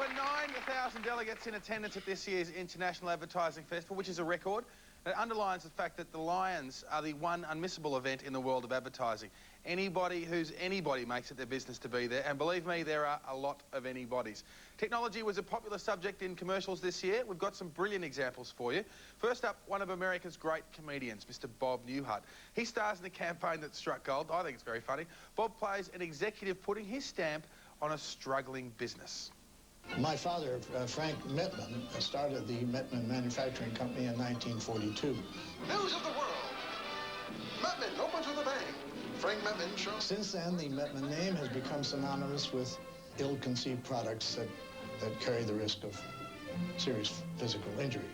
were 9,000 delegates in attendance at this year's International Advertising Festival, which is a record. It underlines the fact that the Lions are the one unmissable event in the world of advertising. Anybody who's anybody makes it their business to be there, and believe me, there are a lot of anybodies. Technology was a popular subject in commercials this year. We've got some brilliant examples for you. First up, one of America's great comedians, Mr. Bob Newhart. He stars in a campaign that struck gold. I think it's very funny. Bob plays an executive putting his stamp on a struggling business. My father, Frank Mettman, started the Mettman Manufacturing Company in 1942. News of the world. Mettman opens with a bang. Frank Mettman shows... Since then, the Mettman name has become synonymous with ill-conceived products that carry the risk of serious physical injury.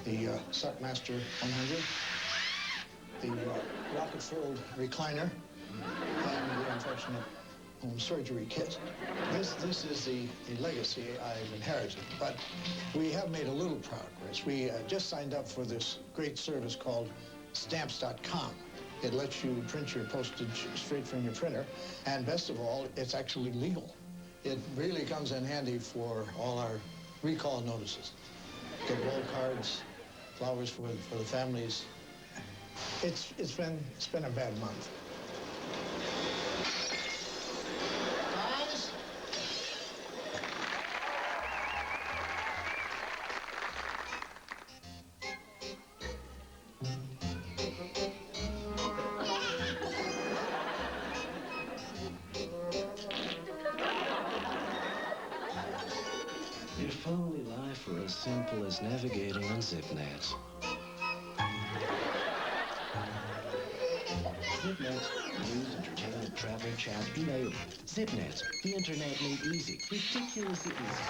The Suckmaster 100, the rocket-filled recliner, and the unfortunate home surgery kit. This is the legacy I've inherited, but we have made a little progress. We just signed up for this great service called Stamps.com. It lets you print your postage straight from your printer, and best of all, it's actually legal. It really comes in handy for all our recall notices. Get wall cards, flowers for the families. It's been a bad month. If only life were as simple as navigating on ZipNet. ZipNet, news, entertainment, travel, chat, email. ZipNet, the internet made easy, ridiculously easy.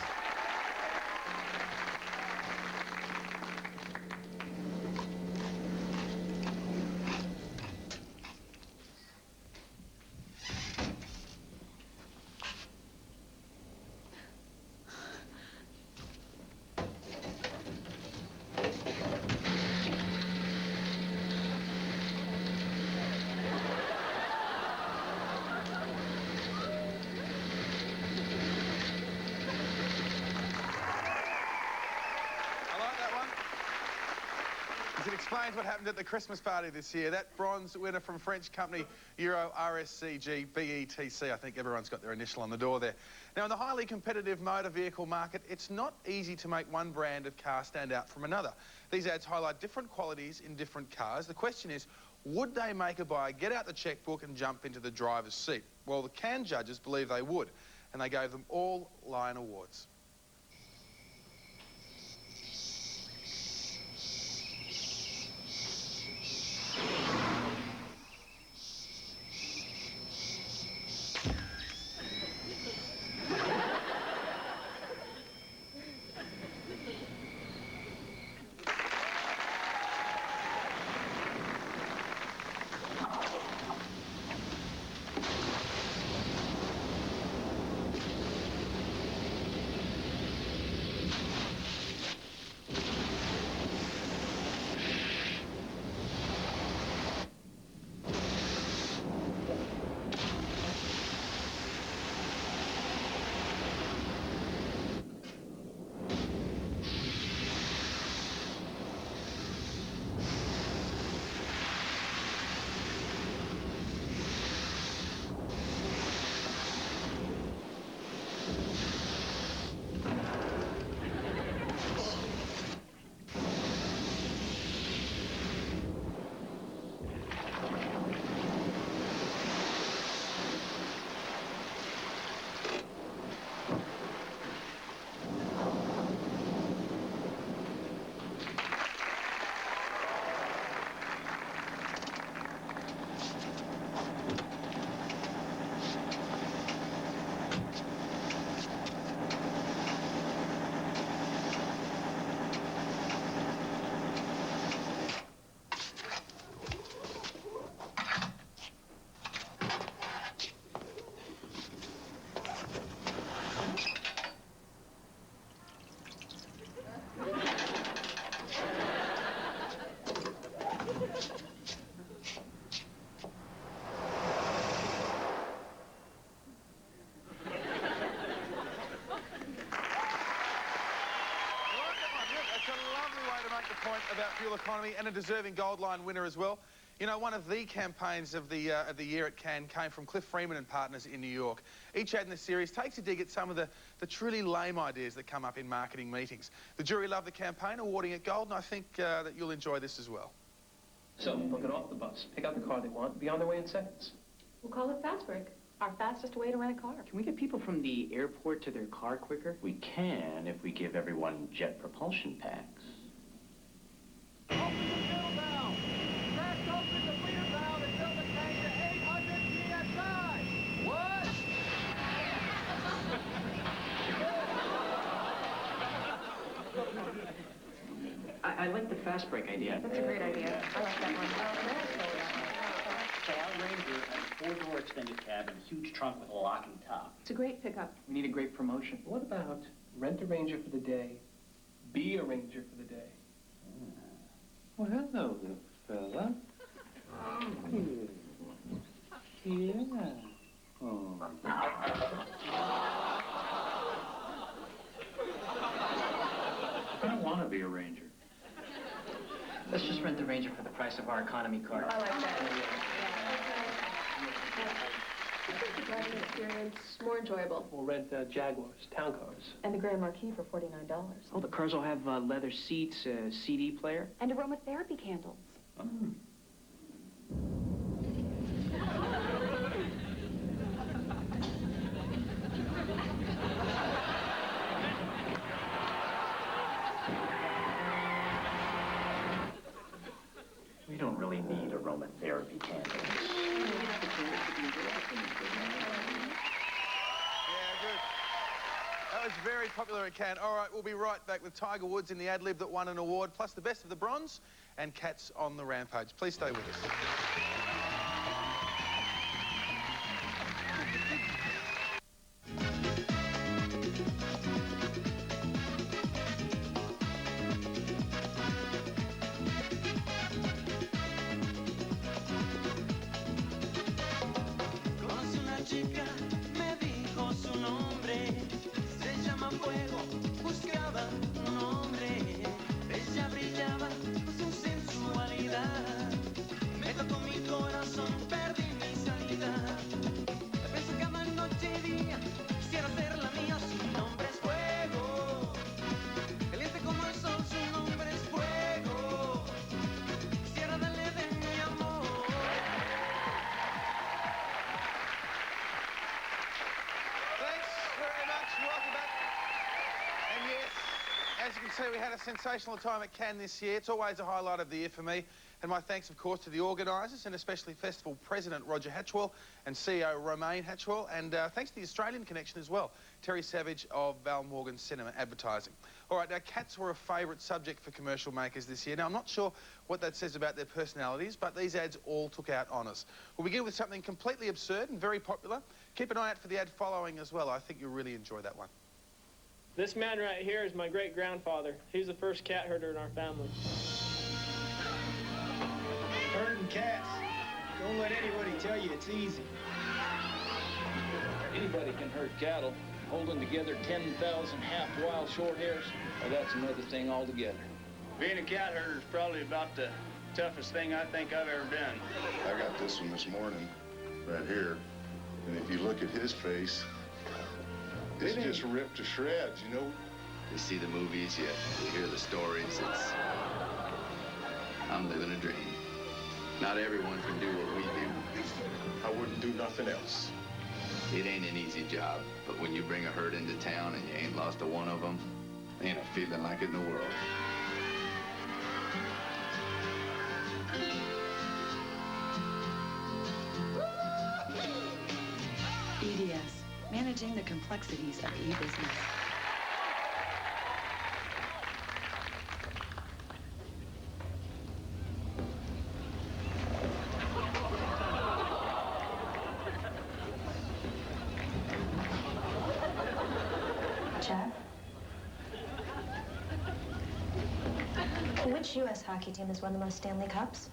It explains what happened at the Christmas party this year. That bronze winner from French company Euro RSCG BETC. I think everyone's got their initial on the door there. Now, in the highly competitive motor vehicle market, it's not easy to make one brand of car stand out from another. These ads highlight different qualities in different cars. The question is, would they make a buyer get out the checkbook and jump into the driver's seat? Well, the Cannes judges believe they would, and they gave them all Lion Awards. economy and a deserving Gold Line winner as well. You know, one of the campaigns of the year at Cannes came from Cliff Freeman and Partners in New York. Each ad in the series takes a dig at some of the truly lame ideas that come up in marketing meetings. The jury loved the campaign, awarding it gold, and I think that you'll enjoy this as well. So, they'll get off the bus, pick out the car they want, be on their way in seconds. We'll call it Fast Break, our fastest way to rent a car. Can we get people from the airport to their car quicker? We can if we give everyone jet propulsion packs. Open the middle valve. Press open the rear valve and fill the tank to 800 psi. What? I like the fast break idea. That's a great idea. I like that one. Say, our Ranger has a 4-door extended cab and a huge trunk with a locking top. It's a great pickup. We need a great promotion. What about rent a Ranger for the day, be a Ranger for the day? Well, hello, little fella. Yeah. Oh. I don't want to be a Ranger. Let's just rent the Ranger for the price of our economy car. I like that. It makes the driving experience more enjoyable. We'll rent Jaguars, town cars. And the Grand Marquis for $49. Oh, the cars will have leather seats, a CD player. And aromatherapy candles. Oh. We don't really need aromatherapy candles. That was very popular at Cannes. All right, we'll be right back with Tiger Woods in the ad-lib that won an award, plus the best of the bronze and Cats on the Rampage. Please stay with us. Conocí una chica, me dijo su nombre, se llama Fuego, buscaba un hombre, ella brillaba con su sensualidad, me tocó mi corazón, perdí mi salida, pienso cada noche y día, quisiera ser la mía, su nombre es Fuego, caliente como el sol, su nombre es Fuego, quisiera darle de mi amor. Thanks very much. Welcome back. And yes, as you can see, we had a sensational time at Cannes this year. It's always a highlight of the year for me. And my thanks, of course, to the organisers and especially Festival President Roger Hatchwell and CEO Romaine Hatchwell. And thanks to the Australian connection as well, Terry Savage of Val Morgan Cinema Advertising. All right, now, cats were a favourite subject for commercial makers this year. Now, I'm not sure what that says about their personalities, but these ads all took out honours. We'll begin with something completely absurd and very popular. Keep an eye out for the ad following as well. I think you'll really enjoy that one. This man right here is my great-grandfather. He's the first cat herder in our family. Herding cats. Don't let anybody tell you it's easy. Anybody can herd cattle. Holding together 10,000 half-wild short hairs, well, that's another thing altogether. Being a cat herder is probably about the toughest thing I think I've ever done. I got this one this morning, right here. And if you look at his face, it's just ripped to shreds, you know? You see the movies, you hear the stories, I'm living a dream. Not everyone can do what we do. I wouldn't do nothing else. It ain't an easy job, but when you bring a herd into town and you ain't lost a one of them, ain't a feeling like it in the world. EDS, managing the complexities of e-business. Chad? Which U.S. hockey team has won the most Stanley Cups?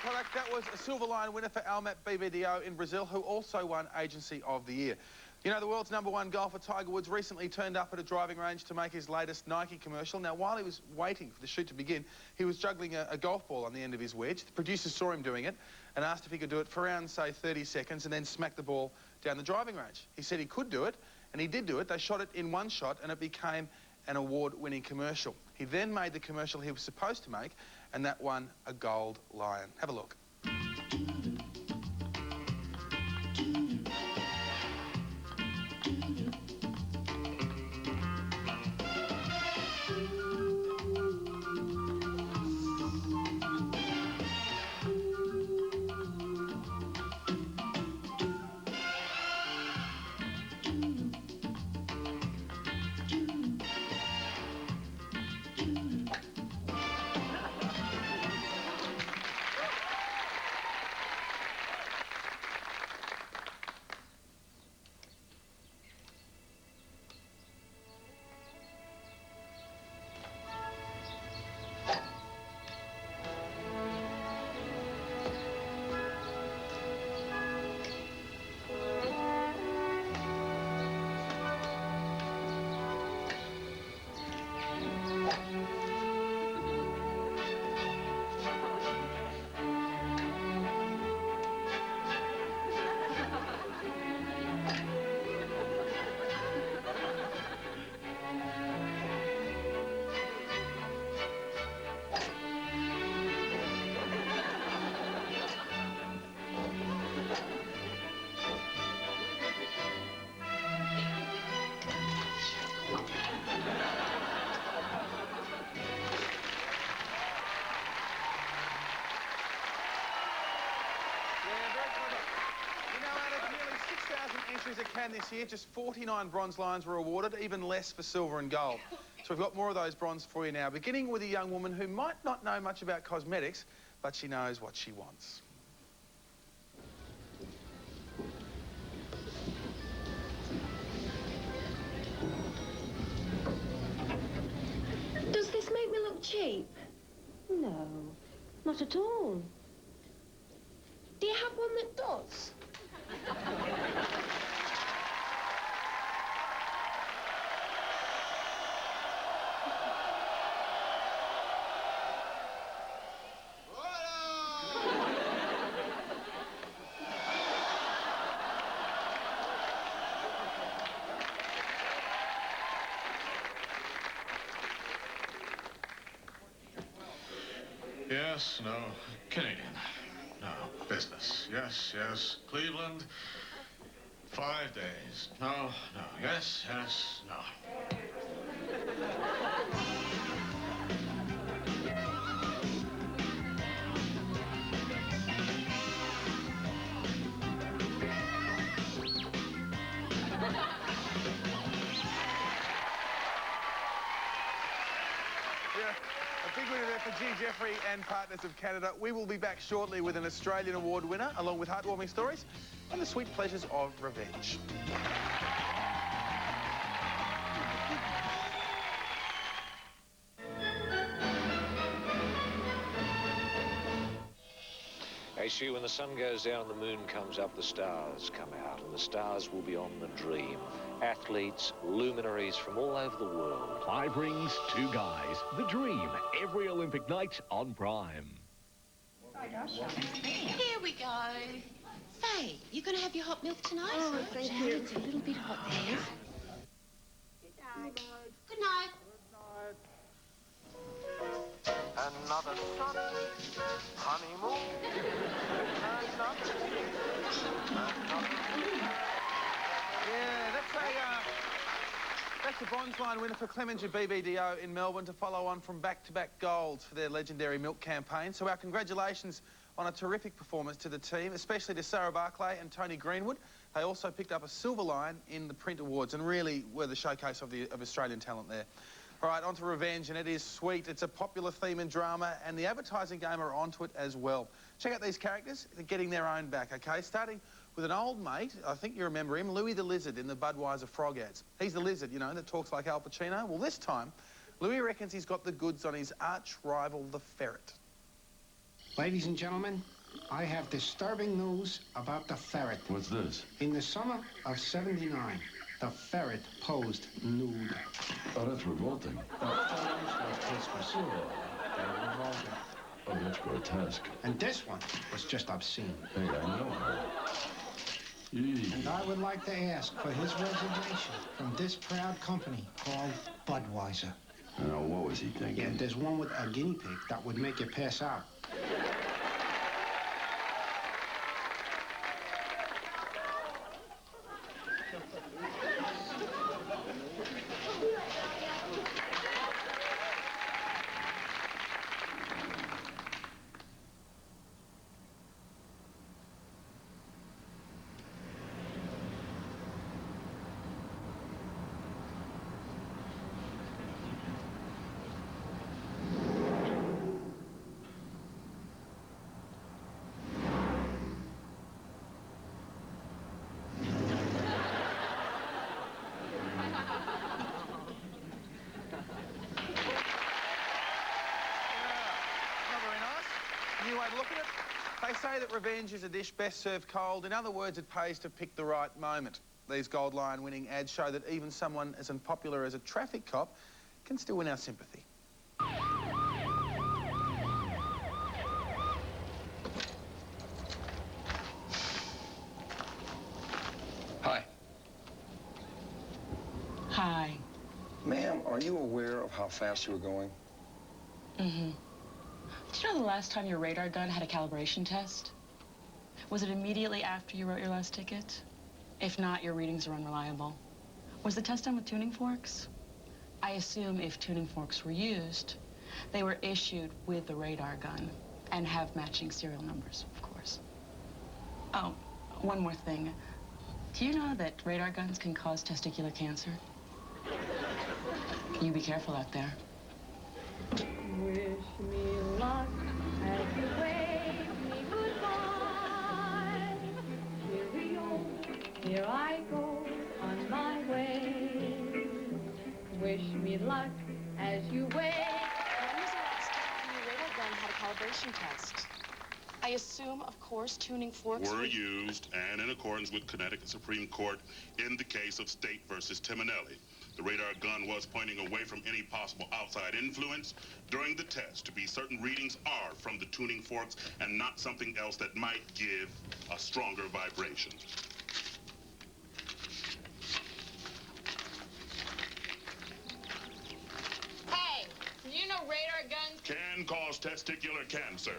product. That was a Silver Lion winner for Almat BBDO in Brazil, who also won Agency of the Year. You know, the world's #1 golfer, Tiger Woods, recently turned up at a driving range to make his latest Nike commercial. Now, while he was waiting for the shoot to begin, he was juggling a golf ball on the end of his wedge. The producers saw him doing it and asked if he could do it for around, say, 30 seconds and then smack the ball down the driving range. He said he could do it, and he did do it. They shot it in one shot, and it became an award-winning commercial. He then made the commercial he was supposed to make, and that won a Gold Lion. Have a look. Entries at Cannes this year, just 49 bronze lions were awarded, even less for silver and gold. So we've got more of those bronze for you now, beginning with a young woman who might not know much about cosmetics, but she knows what she wants. Does this make me look cheap? No, not at all. Do you have one that does? Yes, no. Canadian. No. Business. Yes, yes. Cleveland. 5 days. No, no. Yes, yes, no. A big winner there for G. Jeffrey and Partners of Canada. We will be back shortly with an Australian Award winner, along with heartwarming stories and the sweet pleasures of revenge. Actually, when the sun goes down and the moon comes up, the stars come out, and the stars will be on the dream. Athletes, luminaries from all over the world. 5 rings, 2 guys. The Dream, every Olympic night on Prime. Here we go. Faye, you going to have your hot milk tonight? Oh, thank you. It's a little bit hot there. Good night. Another sunny honeymoon. Yeah, that's a bronze line winner for Clemenger BBDO in Melbourne to follow on from back-to-back golds for their legendary milk campaign. So our congratulations on a terrific performance to the team, especially to Sarah Barclay and Tony Greenwood. They also picked up a silver line in the Print Awards and really were the showcase of Australian talent there. All right, on to revenge, and it is sweet. It's a popular theme in drama, and the advertising game are onto it as well. Check out these characters. They're getting their own back, OK? Starting with an old mate, I think you remember him, Louis the Lizard in the Budweiser frog ads. He's the lizard, you know, that talks like Al Pacino. Well, this time, Louis reckons he's got the goods on his arch rival, the ferret. Ladies and gentlemen, I have disturbing news about the ferret. What's this? In the summer of '79, the ferret posed nude. Oh, that's revolting. The photos were Christmas. They were revolting. Oh, that's grotesque. And this one was just obscene. Hey, I know her. And I would like to ask for his resignation from this proud company called Budweiser. Now, what was he thinking? Yeah, there's one with a guinea pig that would make you pass out. New way to look at it. They say that revenge is a dish best served cold. In other words, it pays to pick the right moment. These Gold Lion winning ads show that even someone as unpopular as a traffic cop can still win our sympathy. Hi. Hi. Ma'am, are you aware of how fast you were going? Mm-hmm. Did you know the last time your radar gun had a calibration test? Was it immediately after you wrote your last ticket? If not, your readings are unreliable. Was the test done with tuning forks? I assume if tuning forks were used, they were issued with the radar gun and have matching serial numbers, of course. Oh, one more thing. Do you know that radar guns can cause testicular cancer? You be careful out there. Wish me luck as you wave me goodbye. Here we go, here I go on my way. Wish me luck as you wave. When was the last time your radar gun had a calibration test? I assume, of course, tuning forks were used and in accordance with Connecticut Supreme Court in the case of State versus Timonelli. The radar gun was pointing away from any possible outside influence during the test to be certain readings are from the tuning forks and not something else that might give a stronger vibration. Hey, you know radar guns Can cause testicular cancer.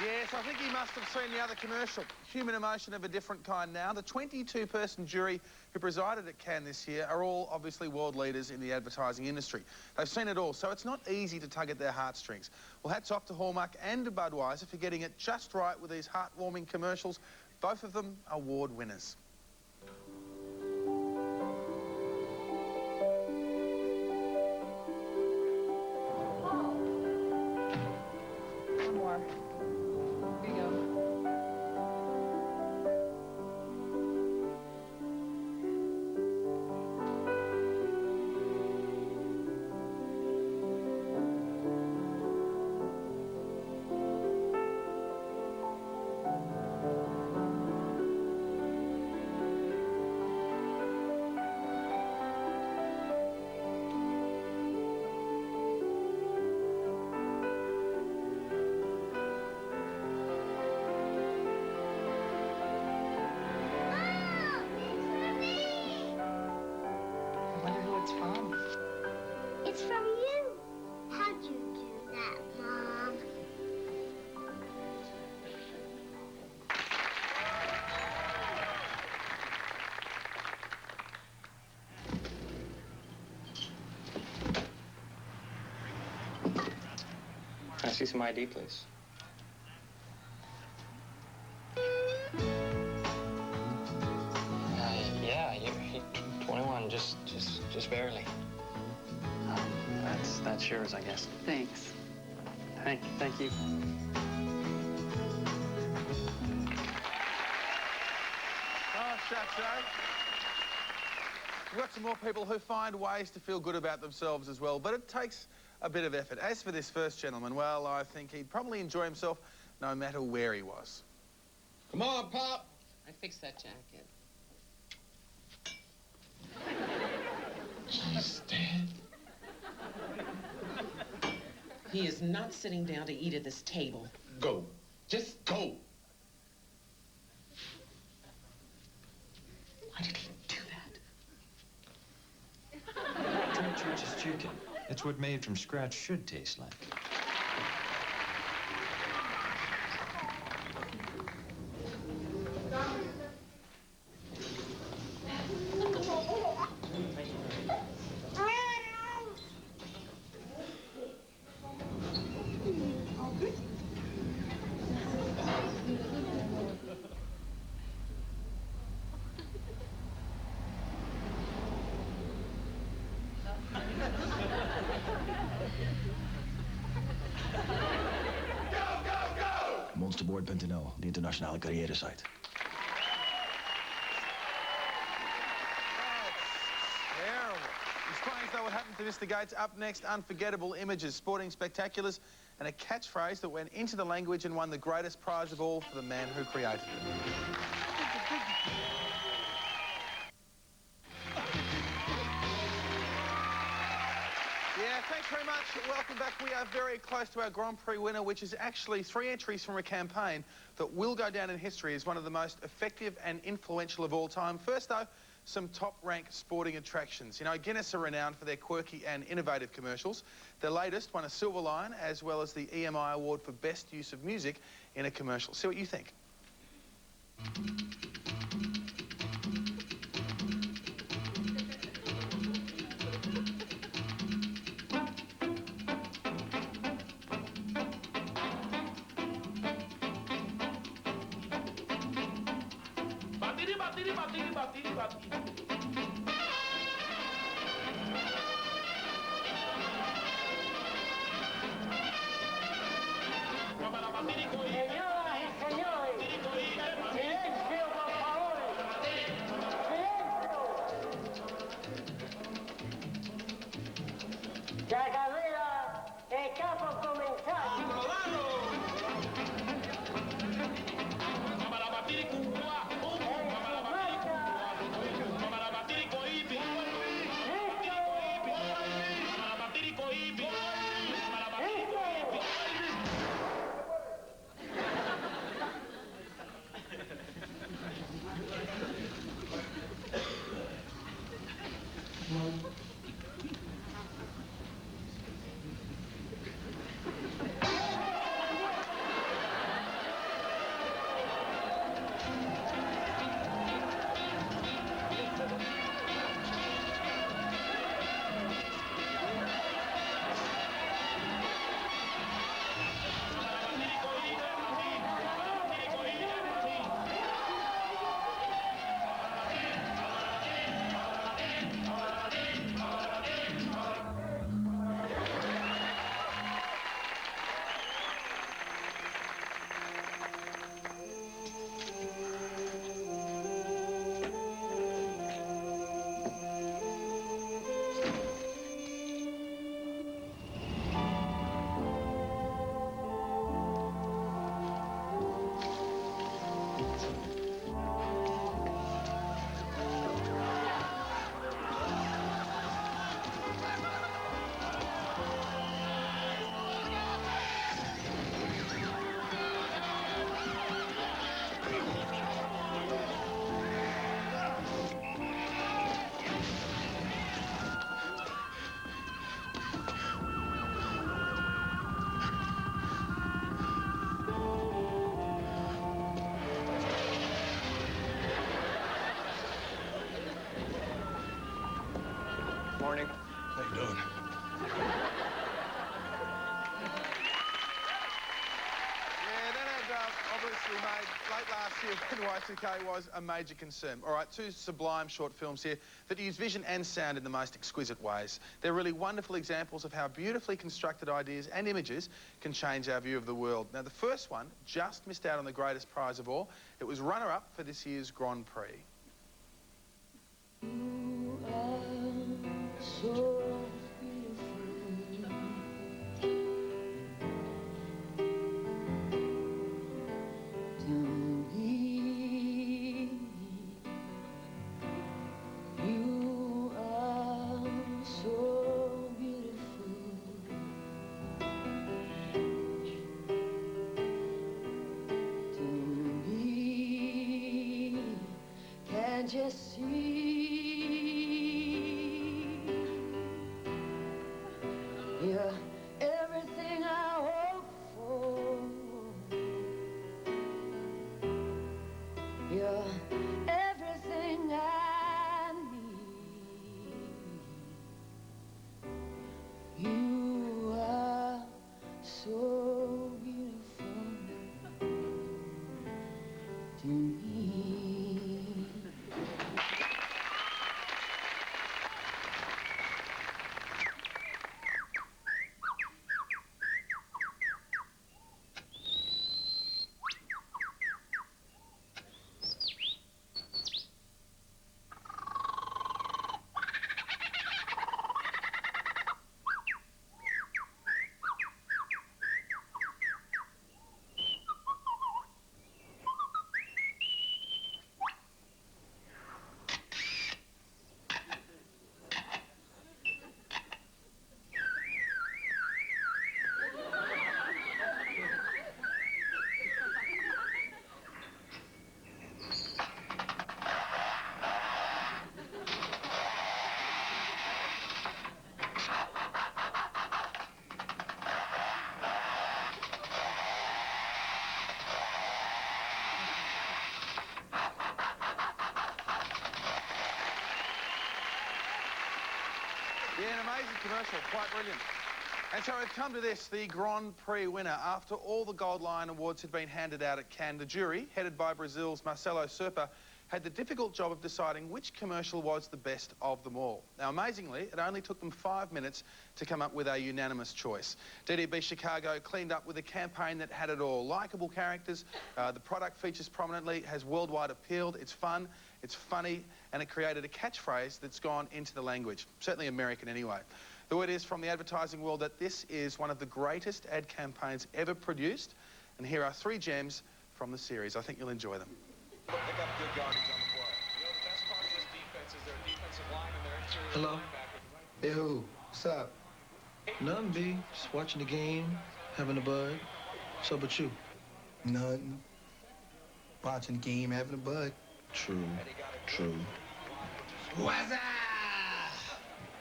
Yes, I think he must have seen the other commercial. Human emotion of a different kind now. The 22-person jury who presided at Cannes this year are all obviously world leaders in the advertising industry. They've seen it all, so it's not easy to tug at their heartstrings. Well, hats off to Hallmark and to Budweiser for getting it just right with these heartwarming commercials. Both of them award winners. One more. Here you go. It's from. It's from you. How'd you do that, Mom? Can I see some ID, please? Yeah, you're 21, just barely. That's yours, I guess. Thanks. Thank you. say. We've got some more people who find ways to feel good about themselves as well, but it takes a bit of effort. As for this first gentleman, well, I think he'd probably enjoy himself no matter where he was. Come on, Pop. I fixed that jacket. Jeez, Dad. He is not sitting down to eat at this table. Go. Just go. Why did he do that? Try Church's chicken. That's what made from scratch should taste like. Monster Board Pentinel, de internationale carrière-site. Terrible. Explains, though, what happened to Mr. Gates. Up next, unforgettable images, sporting spectaculars, and a catchphrase that went into the language and won the greatest prize of all for the man who created it. Yeah, thanks very much. Welcome back. We are very close to our Grand Prix winner, which is actually 3 entries from a campaign that will go down in history as one of the most effective and influential of all time. First, though, some top-ranked sporting attractions. You know, Guinness are renowned for their quirky and innovative commercials. Their latest won a Silver Lion, as well as the EMI Award for Best Use of Music in a Commercial. See what you think. La carrera está por comenzar. Morning. How you doing? Yeah, that had obviously made late last year when Y2K was a major concern. All right, 2 sublime short films here that use vision and sound in the most exquisite ways. They're really wonderful examples of how beautifully constructed ideas and images can change our view of the world. Now, the first one just missed out on the greatest prize of all. It was runner-up for this year's Grand Prix. You are so beautiful to me. You are so beautiful to me. Can't you see? You're everything I hope for. You're everything I need. You are so beautiful to me. Yeah, an amazing commercial, quite brilliant. And so we've come to this, the Grand Prix winner. After all the Gold Lion Awards had been handed out at Cannes, the jury, headed by Brazil's Marcelo Serpa, had the difficult job of deciding which commercial was the best of them all. Now, amazingly, it only took them 5 minutes to come up with a unanimous choice. DDB Chicago cleaned up with a campaign that had it all. Likeable characters, the product features prominently, has worldwide appeal, it's fun, it's funny, and it created a catchphrase that's gone into the language, certainly American anyway. The word is from the advertising world that this is one of the greatest ad campaigns ever produced, and here are 3 gems from the series. I think you'll enjoy them. Pick up good yardage on the play. You know, the best part of this defense is their defensive line and their interior Hello? linebackers. Hey, who? What's up? Nothing, B. Just watching the game, having a bud. What's up with you? Nothing. Watching the game, having a bud. True. True. What's up?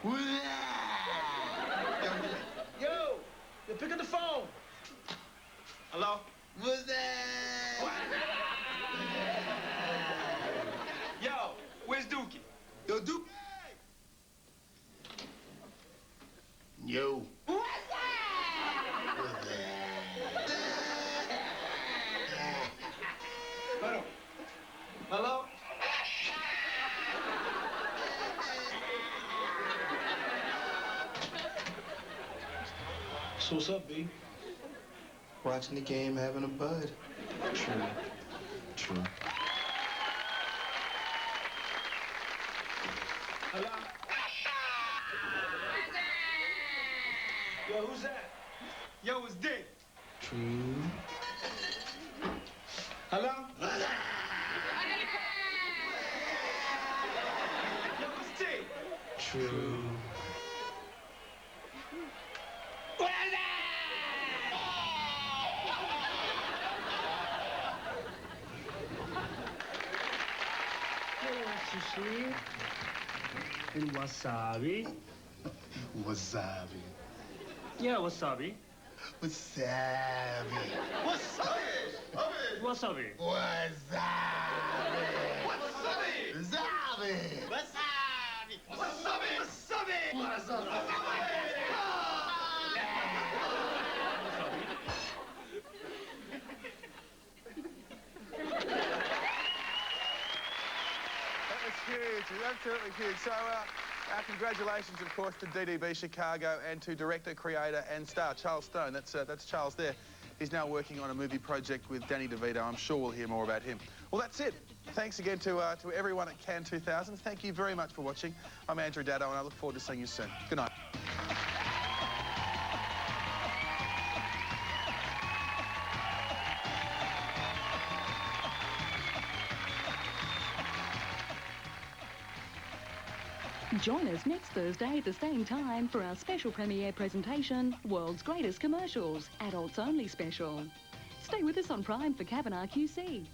What's up? Yo, pick up the phone. Hello? What's up? Yo, where's Dookie? Yo, Duke. Yo. What's Hello? Hello? So what's up, B? Watching the game, having a bud. True. True. Hello? Yo, who's that? Yo, it's Dick. True. Hello? Yo, it's T. True. Sushi and wasabi. Wasabi. Yeah, wasabi. Wasabi. Wasabi. Wasabi. Wasabi. Wasabi. Huge, it's absolutely huge. So, our congratulations, of course, to DDB Chicago and to director, creator, and star Charles Stone. That's Charles there. He's now working on a movie project with Danny DeVito. I'm sure we'll hear more about him. Well, that's it. Thanks again to everyone at Cannes 2000. Thank you very much for watching. I'm Andrew Daddo, and I look forward to seeing you soon. Good night. Join us next Thursday at the same time for our special premiere presentation, World's Greatest Commercials, Adults Only Special. Stay with us on Prime for Kavanagh QC.